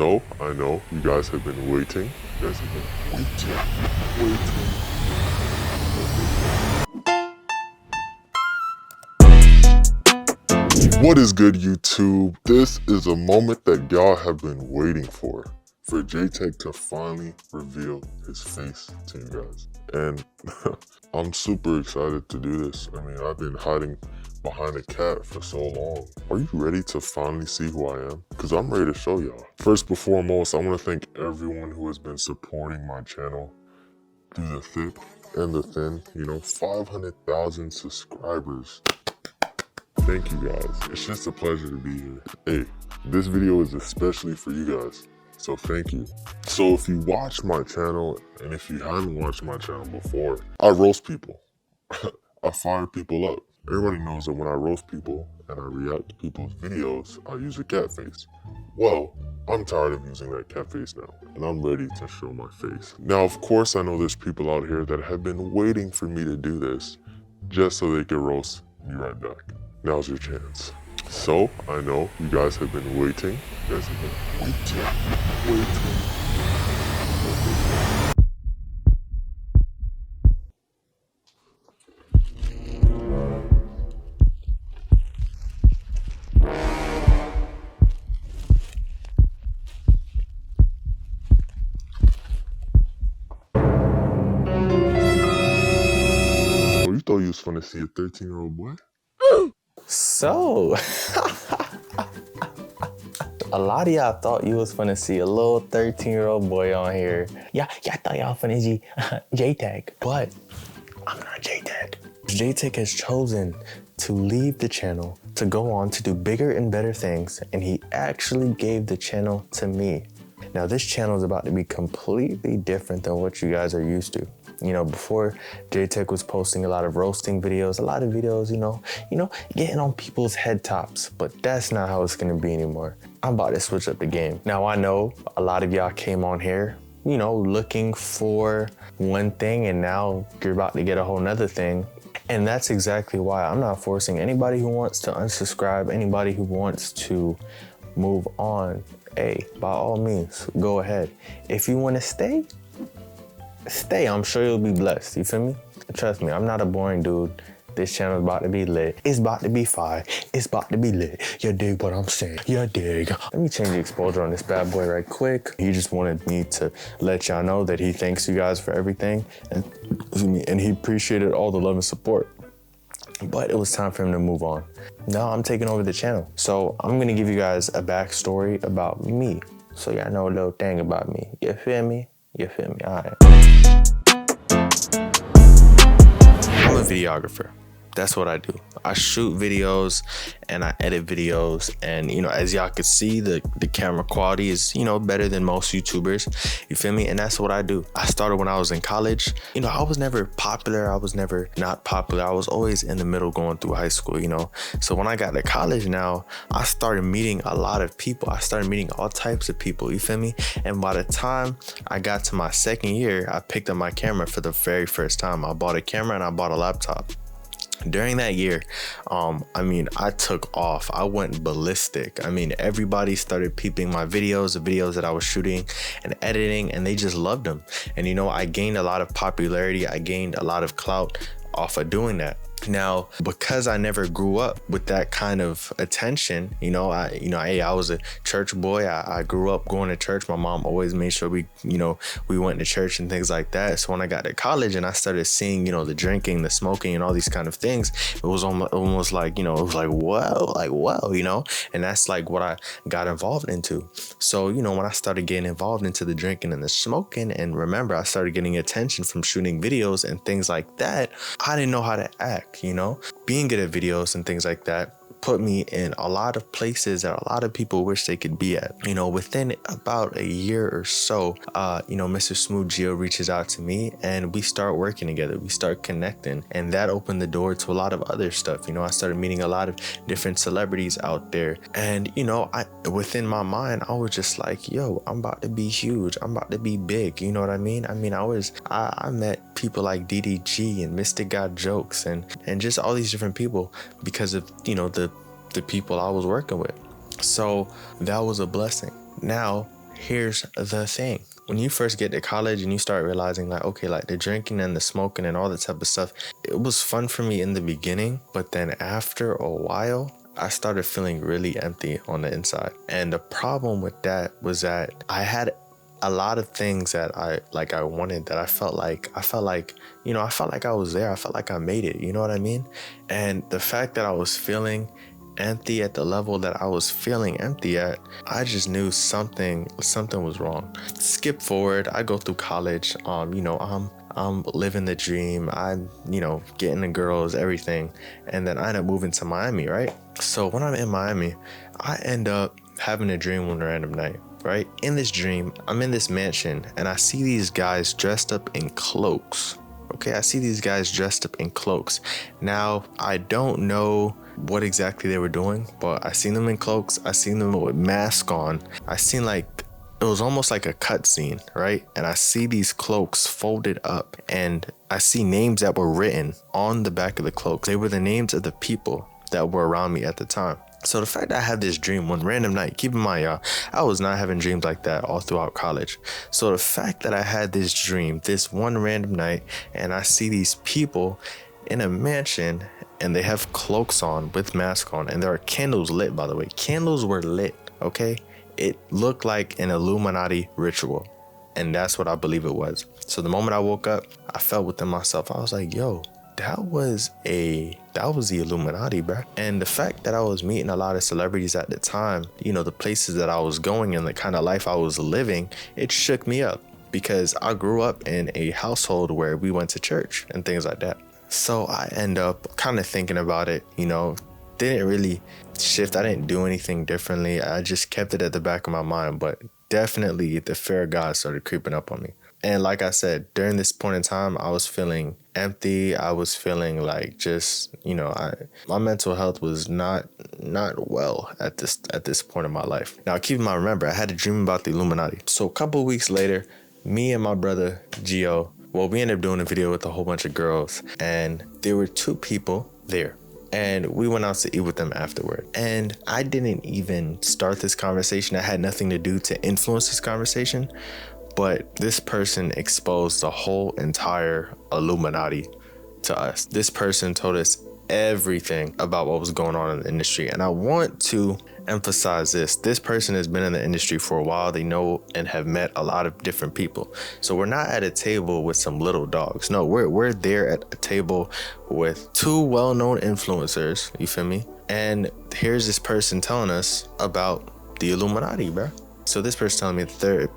So, I know you guys have been waiting. You guys have been waiting. What is good, YouTube? This is a moment that y'all have been waiting for J-Tech to finally reveal his face to you guys. And I'm super excited to do this. I mean, I've been hiding behind a cat for so long. Are you ready to finally see who I am? Because I'm ready to show y'all. First and foremost, I want to thank everyone who has been supporting my channel through the thick and the thin. 500,000 subscribers. Thank you guys. It's just a pleasure to be here. Hey, this video is especially for you guys, so thank you. So if you watch my channel, and if you haven't watched my channel before, I roast people. I fire people up. Everybody knows that when I roast people and I react to people's videos, I use a cat face. Well, I'm tired of using that cat face now, and I'm ready to show my face. Now, of course, I know there's people out here that have been waiting for me to do this just so they can roast me right back. Now's your chance. So, I know you guys have been waiting. You guys have been waiting. Oh, you thought you was fun to see a 13-year-old boy? So, a lot of y'all thought you was finna see a little 13-year-old boy on here. Yeah, y'all thought y'all finna see J-Tech, but I'm not J-Tech. J-Tech has chosen to leave the channel to go on to do bigger and better things, and he actually gave the channel to me. Now, this channel is about to be completely different than what you guys are used to. Before, J-Tech was posting a lot of roasting videos, a lot of videos, getting on people's head tops, but that's not how it's gonna be anymore. I'm about to switch up the game. Now, I know a lot of y'all came on here, looking for one thing, and now you're about to get a whole nother thing. And that's exactly why I'm not forcing anybody who wants to unsubscribe, anybody who wants to move on. Hey, by all means, go ahead. If you wanna stay, I'm sure you'll be blessed, you feel me? Trust me, I'm not a boring dude. This channel is about to be lit. It's about to be fire. It's about to be lit. You dig what I'm saying? You dig. Let me change the exposure on this bad boy right quick. He just wanted me to let y'all know that he thanks you guys for everything, and he appreciated all the love and support. But it was time for him to move on. Now I'm taking over the channel. So I'm gonna give you guys a backstory about me, so y'all know a little thing about me. You feel me? You feel me? All right. I'm a videographer. That's what I do. I shoot videos and I edit videos, and as y'all could see, the camera quality is better than most YouTubers, you feel me? And that's what I do. I started when I was in college. I was never popular, I was never not popular, I was always in the middle going through high school. So when I got to college now, I started meeting a lot of people. I started meeting all types of people, you feel me? And by the time I got to my second year, I picked up my camera for the very first time. I bought a camera and I bought a laptop. During that year, I took off. I went ballistic. Everybody started peeping my videos, the videos that I was shooting and editing, and they just loved them. And I gained a lot of popularity. I gained a lot of clout off of doing that. Now, because I never grew up with that kind of attention, I was a church boy. I grew up going to church. My mom always made sure we went to church and things like that. So when I got to college and I started seeing, the drinking, the smoking, and all these kind of things, it was almost like, it was like, whoa, and that's like what I got involved into. So, when I started getting involved into the drinking and the smoking, and remember, I started getting attention from shooting videos and things like that, I didn't know how to act. Being good at videos and things like that put me in a lot of places that a lot of people wish they could be at. Within about a year or so, Mr. Smooth Geo reaches out to me and we start working together. We start connecting, and that opened the door to a lot of other stuff. I started meeting a lot of different celebrities out there, and within my mind, I was just like, yo, I'm about to be huge. I'm about to be big. You know what I mean? I met people like DDG and Mystic Got Jokes and just all these different people because of, the people I was working with. So that was a blessing. Now here's the thing. When you first get to college and you start realizing like, okay, like the drinking and the smoking and all that type of stuff, it was fun for me in the beginning, but then after a while, I started feeling really empty on the inside. And the problem with that was that I had a lot of things that I wanted, that I felt like, you know, I felt like I was there. I felt like I made it. You know what I mean? And the fact that I was feeling empty at the level that I was feeling empty at, I just knew something was wrong. Skip forward, I go through college. You know, I'm living the dream. I'm, you know, getting the girls, everything. And then I end up moving to Miami, right? So when I'm in Miami, I end up having a dream one random night, right? In this dream, I'm in this mansion and I see these guys dressed up in cloaks. Okay, I see these guys dressed up in cloaks. Now, I don't know what exactly they were doing, but I seen them in cloaks. I seen them with masks on. I seen like, it was almost like a cutscene, right? And I see these cloaks folded up and I see names that were written on the back of the cloaks. They were the names of the people that were around me at the time. So the fact that I had this dream one random night, keep in mind, y'all, I was not having dreams like that all throughout college. So the fact that I had this dream, this one random night, and I see these people in a mansion and they have cloaks on with masks on, and there are candles lit, by the way. Candles were lit, okay? It looked like an Illuminati ritual, and that's what I believe it was. So the moment I woke up, I felt within myself, I was like, yo, that was the Illuminati, bro. And the fact that I was meeting a lot of celebrities at the time, you know, the places that I was going and the kind of life I was living, it shook me up because I grew up in a household where we went to church and things like that. So I end up kind of thinking about it, you know, didn't really shift. I didn't do anything differently. I just kept it at the back of my mind, but definitely the fear of God started creeping up on me. And like I said, during this point in time, I was feeling empty. I was feeling like just, you know, my mental health was not well at this point in my life. Now, keep in mind, remember, I had a dream about the Illuminati. So a couple of weeks later, me and my brother, Gio, well, we ended up doing a video with a whole bunch of girls. And there were 2 people there. And we went out to eat with them afterward. And I didn't even start this conversation. I had nothing to do to influence this conversation. But this person exposed the whole entire Illuminati to us. This person told us everything about what was going on in the industry. And I want to emphasize this. This person has been in the industry for a while. They know and have met a lot of different people. So we're not at a table with some little dogs. No, we're there at a table with 2 well-known influencers. You feel me? And here's this person telling us about the Illuminati, bro. So this person telling me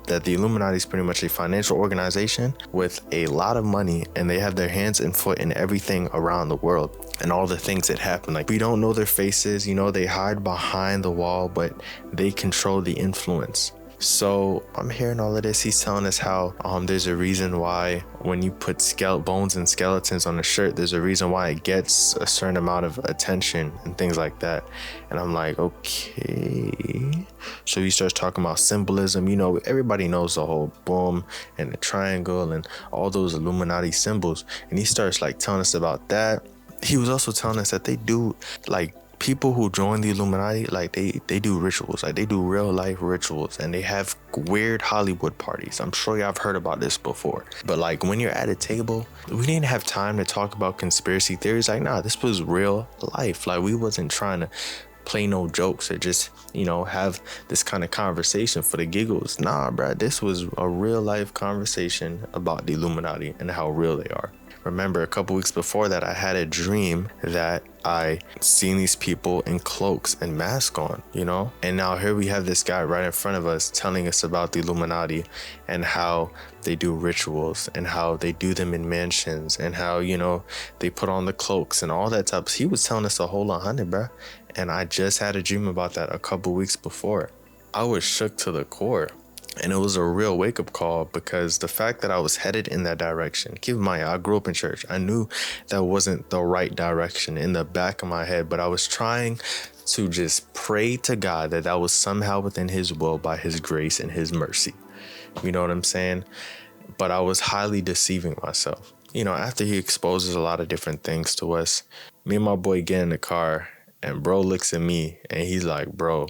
that the Illuminati is pretty much a financial organization with a lot of money, and they have their hands and foot in everything around the world and all the things that happen. Like, we don't know their faces, you know, they hide behind the wall, but they control the influence. So I'm hearing all of this. He's telling us how there's a reason why when you put bones and skeletons on a shirt, there's a reason why it gets a certain amount of attention and things like that. And I'm like, okay. So he starts talking about symbolism. You know, everybody knows the whole boom and the triangle and all those Illuminati symbols. And he starts like telling us about that. He was also telling us that they do like, people who join the Illuminati, like they do rituals, like they do real life rituals, and they have weird Hollywood parties. I'm sure y'all have heard about this before. But like when you're at a table, we didn't have time to talk about conspiracy theories. Like, nah, this was real life. Like, we wasn't trying to play no jokes or just, you know, have this kind of conversation for the giggles. Nah, bruh, this was a real life conversation about the Illuminati and how real they are. Remember, a couple weeks before that, I had a dream that I seen these people in cloaks and masks on, you know? And now here we have this guy right in front of us telling us about the Illuminati and how they do rituals and how they do them in mansions and how, you know, they put on the cloaks and all that stuff. He was telling us a whole 100, bro. And I just had a dream about that a couple weeks before. I was shook to the core. And it was a real wake-up call because the fact that I was headed in that direction, keep in mind, I grew up in church. I knew that wasn't the right direction in the back of my head, but I was trying to just pray to God that that was somehow within his will by his grace and his mercy. You know what I'm saying? But I was highly deceiving myself. You know, after he exposes a lot of different things to us, me and my boy get in the car and bro looks at me and he's like, bro,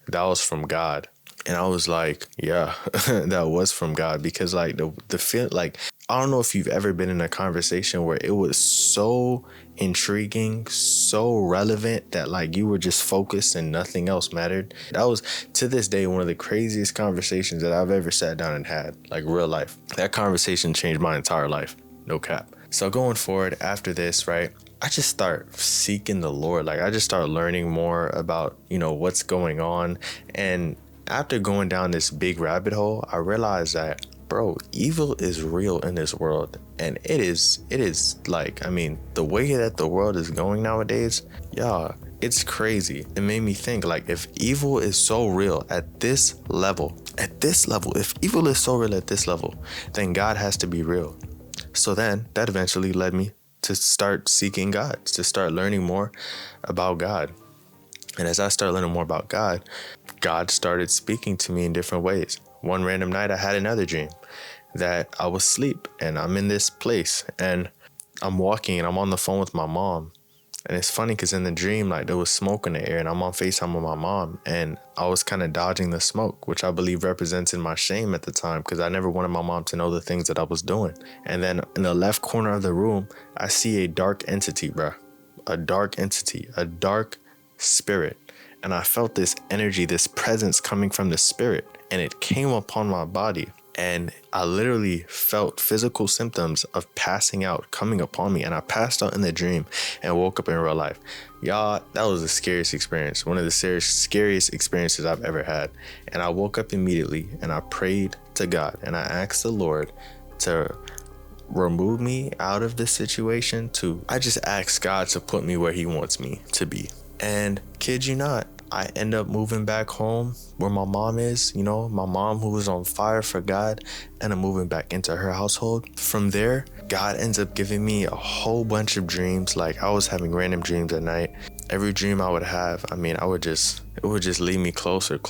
that was from God. And I was like, yeah, that was from God, because like the feel, like, I don't know if you've ever been in a conversation where it was so intriguing, so relevant that like you were just focused and nothing else mattered. That was, to this day, one of the craziest conversations that I've ever sat down and had, like real life. That conversation changed my entire life. No cap. So going forward after this, right, I just start seeking the Lord. Like I just start learning more about, what's going on. And after going down this big rabbit hole, I realized that, bro, evil is real in this world. And it is like, I mean, the way that the world is going nowadays, yeah, it's crazy. It made me think, like, if evil is so real at this level, if evil is so real at this level, then God has to be real. So then that eventually led me to start seeking God, to start learning more about God. And as I started learning more about God, God started speaking to me in different ways. One random night, I had another dream that I was asleep and I'm in this place and I'm walking and I'm on the phone with my mom. And it's funny because in the dream, like, there was smoke in the air and I'm on FaceTime with my mom and I was kind of dodging the smoke, which I believe represented my shame at the time because I never wanted my mom to know the things that I was doing. And then in the left corner of the room, I see a dark entity, bro. A dark entity, a dark spirit. And I felt this energy, this presence coming from the spirit, and it came upon my body. And I literally felt physical symptoms of passing out coming upon me. And I passed out in the dream and woke up in real life. Y'all, that was the scariest experience. One of the scariest experiences I've ever had. And I woke up immediately and I prayed to God and I asked the Lord to remove me out of this situation. I just asked God to put me where he wants me to be. And kid you not, I end up moving back home where my mom is, my mom who was on fire for God, and I'm moving back into her household. From there, God ends up giving me a whole bunch of dreams. Like I was having random dreams at night. Every dream I would have, it would just lead me closer.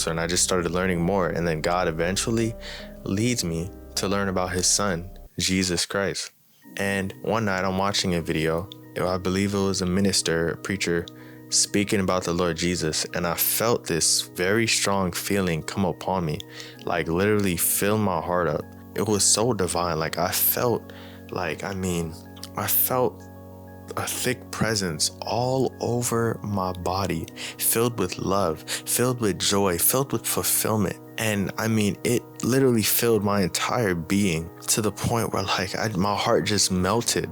And I just started learning more. And then God eventually leads me to learn about his son, Jesus Christ. And one night I'm watching a video. I believe it was a preacher, speaking about the Lord Jesus, and I felt this very strong feeling come upon me, like literally fill my heart up. It was so divine. Like I felt a thick presence all over my body, filled with love, filled with joy, filled with fulfillment. And it literally filled my entire being to the point where my heart just melted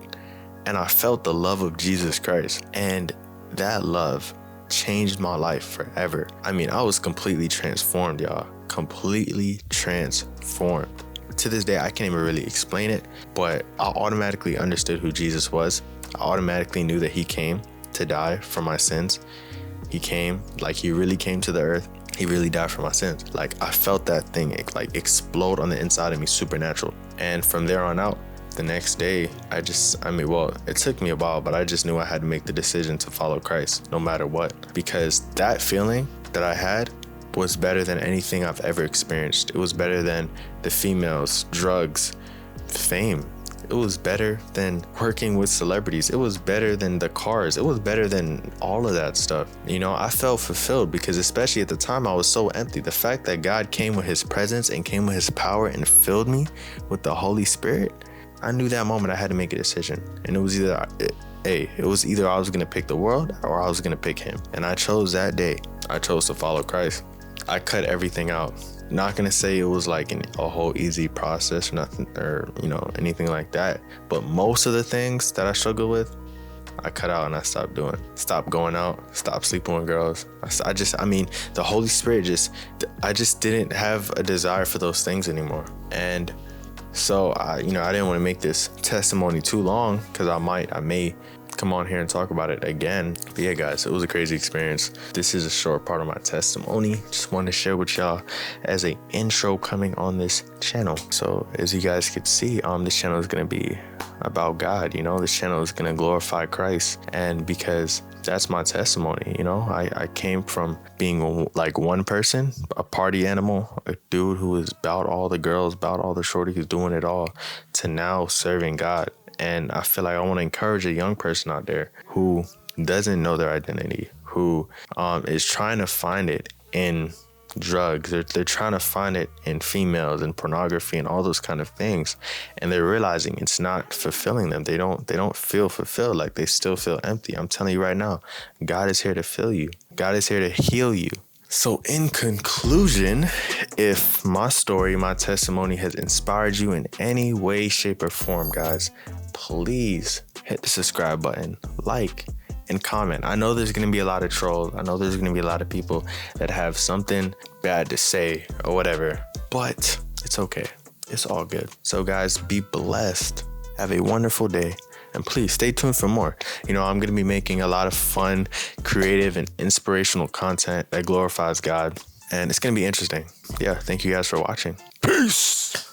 and I felt the love of Jesus Christ. And that love changed my life forever. I was completely transformed, y'all. Completely transformed. To this day, I can't even really explain it, but I automatically understood who Jesus was. I automatically knew that he came to die for my sins. He came, he really came to the earth. He really died for my sins. I felt that thing explode on the inside of me, supernatural. And from there on out, the next day, it took me a while, but I just knew I had to make the decision to follow Christ no matter what, because that feeling that I had was better than anything I've ever experienced. It was better than the females, drugs, fame. It was better than working with celebrities. It was better than the cars. It was better than all of that stuff. I felt fulfilled because especially at the time I was so empty. The fact that God came with his presence and came with his power and filled me with the Holy Spirit, I knew that moment I had to make a decision, and it was either I was gonna pick the world or I was gonna pick him. And I chose that day. I chose to follow Christ. I cut everything out. Not gonna say it was a whole easy process or nothing, or anything like that. But most of the things that I struggled with, I cut out and I stopped doing. Stopped going out. Stopped sleeping with girls. The Holy Spirit I just didn't have a desire for those things anymore. And so I didn't want to make this testimony too long because I may come on here and talk about it again. But yeah, guys, it was a crazy experience. This is a short part of my testimony. Just wanted to share with y'all as an intro coming on this channel. So as you guys could see, this channel is going to be about God. This channel is going to glorify Christ. And because that's my testimony, I came from being one person, a party animal, a dude who was about all the girls, about all the shorties, doing it all, to now serving God. And I feel like I want to encourage a young person out there who doesn't know their identity, who is trying to find it in drugs. They're trying to find it in females and pornography and all those kind of things, and they're realizing it's not fulfilling them. They don't feel fulfilled. Like, they still feel empty. I'm telling you right now, God is here to fill you. God is here to heal you. So in conclusion, if my story, my testimony has inspired you in any way, shape, or form, guys, please hit the subscribe button, like, and comment. I know there's going to be a lot of trolls. I know there's going to be a lot of people that have something bad to say or whatever, but it's okay. It's all good. So guys, be blessed. Have a wonderful day. And please stay tuned for more. I'm going to be making a lot of fun, creative, and inspirational content that glorifies God. And it's going to be interesting. Yeah, thank you guys for watching. Peace.